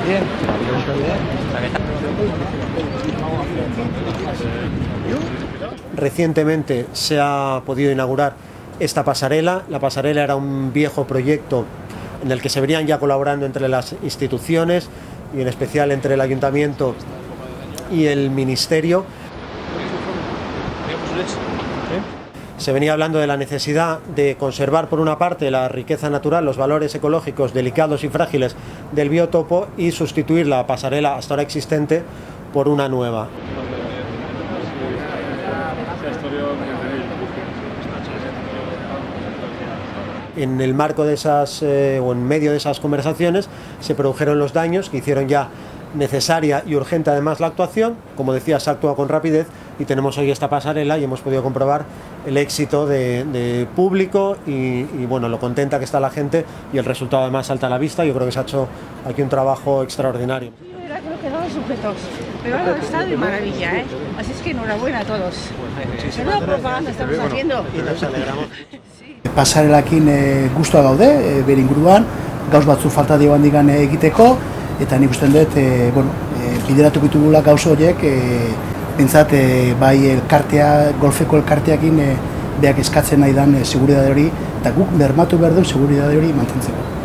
Bien. Recientemente se ha podido inaugurar esta pasarela. La pasarela era un viejo proyecto en el que se venían ya colaborando entre las instituciones y en especial entre el ayuntamiento y el ministerio. Se venía hablando de la necesidad de conservar por una parte la riqueza natural, los valores ecológicos delicados y frágiles del biotopo y sustituir la pasarela hasta ahora existente por una nueva. En el marco de esas, o en medio de esas conversaciones, se produjeron los daños que hicieron ya necesaria y urgente además la actuación. Como decía, se ha actuado con rapidez y tenemos hoy esta pasarela y hemos podido comprobar el éxito de público y bueno, lo contenta que está la gente y el resultado además salta a la vista. Yo creo que se ha hecho aquí un trabajo extraordinario. Era creo que daban sujetos, pero ahora está de maravilla, ¿eh? Así es que enhorabuena a todos. Menuda propaganda estamos haciendo. Y nos alegramos. Pasarelakin gustua gaude, bere inguruan, gauz batzu falta dio handigan egiteko, eta nik uste dut, bideratuko ditugula gauz horiek, bintzat, bai elkartea, golfeko elkarteakin beak eskatzen nahi dan seguridade hori, eta guk bermatu behar du seguridade hori mantentzeko.